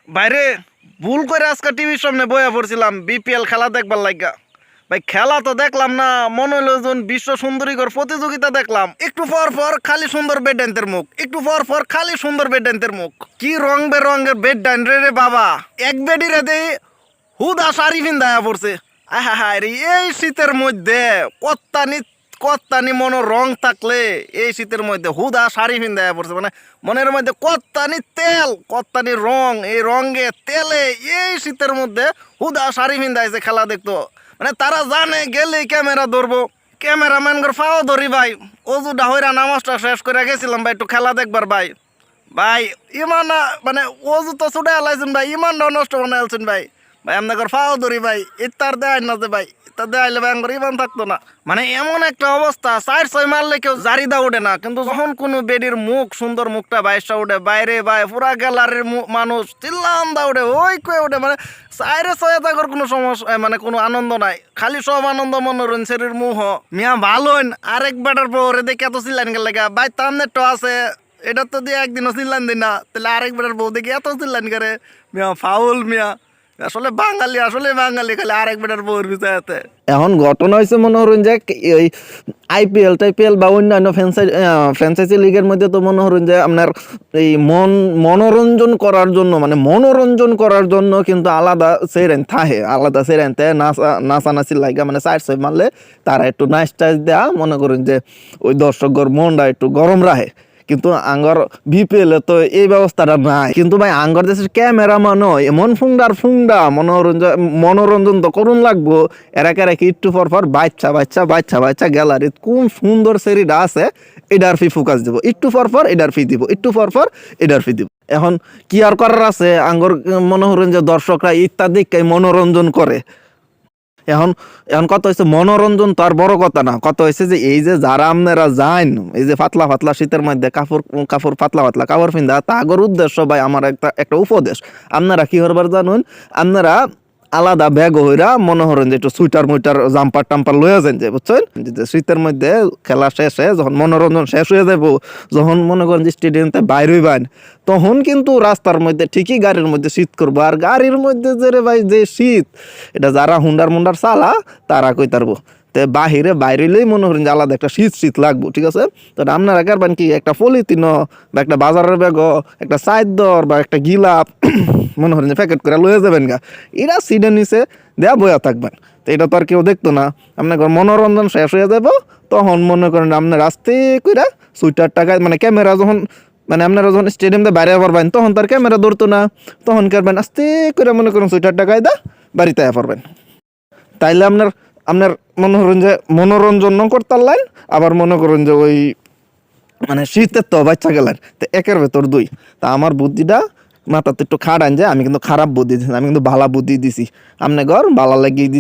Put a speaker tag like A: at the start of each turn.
A: বাইরে ভুল করে আজকে টিভির সামনে বইয়া পড়ছিলাম বিপিএল খেলা দেখবার লাগা। ভাই খেলা তো দেখলাম না, মনে হলো যেন বিশ্ব সুন্দরীকর প্রতিযোগিতা দেখলাম। একটু পর পর খালি সুন্দর বেডডাইনদের মুখ, একটু পর পর খালি সুন্দর বেডডাইনদের মুখ। কি রং বেরঙের বেডডাইন রে বাবা! এক বেডি রে দেই হুদা শাড়ি ভিন্দায়া পড়ছে। আহা রে, এই শীতের মধ্যে কত্তানি মনো রং থাকলে এই শীতের মধ্যে হুদা শাড়ি ভিন্দায়া পড়ছে। মানে মনের মধ্যে কত্তানি তেল, কত্তানি রং, এই রঙে তেলে এই শীতের মধ্যে হুদা শাড়ি ভিন্দাইছে খেলা দেখতো। মানে তারা জানে গেলে ক্যামেরা ধরবো, ক্যামেরাম্যান করে ফাও ধরি ভাই। অজুটা হইরা নামাজটা শেষ করে গেছিলাম ভাই একটু খেলা দেখবার ভাই। ভাই ইমান মানে অজু তো ছুটে আলাইছেন ভাই, ইমানটাও নষ্ট বানাই আলছেন ভাই। ভাই আপনাদের ফাও ধরি ভাই, ইত্যার দেয় না যে ভাই, ইত্যার দেয়াইলে ভাই আমার ইমান থাকতো না। মানে এমন একটা অবস্থা, 4-6 মারলে কেউ জারিদা উঠে না, কিন্তু যখন কোনো বেডির মুখ সুন্দর মুখটা বাইশটা উঠে বাইরে ভাই পুরা গ্যালারির মানুষ চিল্লান্দা উঠে, ওই কয়ে উঠে। মানে 4-6 থাকার কোনো সমস্যা মানে কোনো আনন্দ নাই, খালি সব আনন্দ মনোরঞ্জনের মুহ মিয়া ভালোই। আরেক বেটার পরে দেখে এত চিল্লান গেলে ভাই তামনে তো আছে, এটা তো দিয়ে একদিনও চিল্লান দিই না, তাহলে আরেক বেটার বউ দেখি এত চিল্লান করে মিয়া ফাউল মিয়া। আসলে বাঙালি খালি আরেক বেটার বউর বিষয়তে। এখন ঘটনা হয়েছে মনে করুন যে ওই আইপিএল টাইপিএল বা অন্যান্য ফ্র্যাঞ্চাইজি লিগের মধ্যে তো মনে করুন যে আপনার এই মনোরঞ্জন করার জন্য, মানে মনোরঞ্জন করার জন্য কিন্তু আলাদা সেরেন থাকে, আলাদা সেরেন তে নাচানাচির লাগা, মানে 4-6 মারলে তারা একটু নাচ টাচ দেয়া, মনে করুন যে ওই দর্শকর মনটা একটু গরম রাখে। কিন্তু আঙ্গর বিপিএল তো এই ব্যবস্থাটা নাই। কিন্তু ভাই আঙ্গর দেশের ক্যামেরাম্যানও এমন ফুংডা মনোরঞ্জন তো করুন লাগবো। এরাকে একটু পর পর বাচ্চা গ্যালারিত কোন সুন্দর সেরিটা আছে এটার ফি ফোকাস দিব, একটু পর পর এটার ফি দিব, একটু পর পর এটার ফি দিব। এখন কি আর করার আছে, আঙ্গর মনে করেন যে দর্শকরা ইত্যাদি মনোরঞ্জন করে। এখন এখন কত হয়েছে, মনোরঞ্জন তো আর বড় কথা না, কত হয়েছে যে এই যে যারা আপনারা যান, এই যে পাতলা শীতের মধ্যে কাপড় পাতলা কাপড় পিন্ধা, তাগর উদ্দেশ্য ভাই আমার একটা উপদেশ, আপনারা কি করবার জানুন, আপনারা আলাদা ব্যাগ হইরা মনে করেন যে একটু সুইটার মুইটার জাম্পার টাম্পার লইয়া যান, যে বুঝছেন যে শীতের মধ্যে খেলা শেষে যখন মনোরঞ্জন শেষ হয়ে যাবো, যখন মনে করেন যে স্টেডিয়ামতে বাইর হইবেন, তখন কিন্তু রাস্তার মধ্যে ঠিকই গাড়ির মধ্যে শীত করবো। আর গাড়ির মধ্যে যে রে ভাই যে শীত, এটা যারা হুন্ডার চালা তারা কই তারবো। তো বাইরেলেই মনে করেন যে আলাদা একটা শীত লাগবো, ঠিক আছে? তো আপনারা করবেন কি, একটা পলিথিন বা একটা বাজারের ব্যাগ, একটা চাদর বা একটা গিলাপ মনে করেন যে প্যাকেট করে লয়ে যাবেন গা, এরা সিটের নিচে দেয়া বয়া থাকবেন। তো এটা তো আর কেউ দেখতো না, আপনার মনোরঞ্জন শেষ হয়ে যাবো, তখন মনে করেন আপনার আস্তে করে সুইটার টাকায়, মানে ক্যামেরা যখন, মানে আপনারা যখন স্টেডিয়ামে বাইরে পারবেন তখন তার ক্যামেরা ধরতো না, তখন করবেন আস্তে করে মনে করেন সুইটার টাকায় বাড়িতে পারবেন। তাইলে আপনার মনে করেন যে মনোরঞ্জন করতে লাইন, আবার মনে করেন যে ওই মানে শীতের তো বাচ্চা গেলেন, তো একের ভেতর দুই। তা আমার বুদ্ধিটা মাথাতে একটু খাড়ান, যে আমি কিন্তু খারাপ বুদ্ধি দিচ্ছি, আমি কিন্তু ভালো বুদ্ধি দিছি, আপনি ঘর ভালো লাগিয়ে দিছি।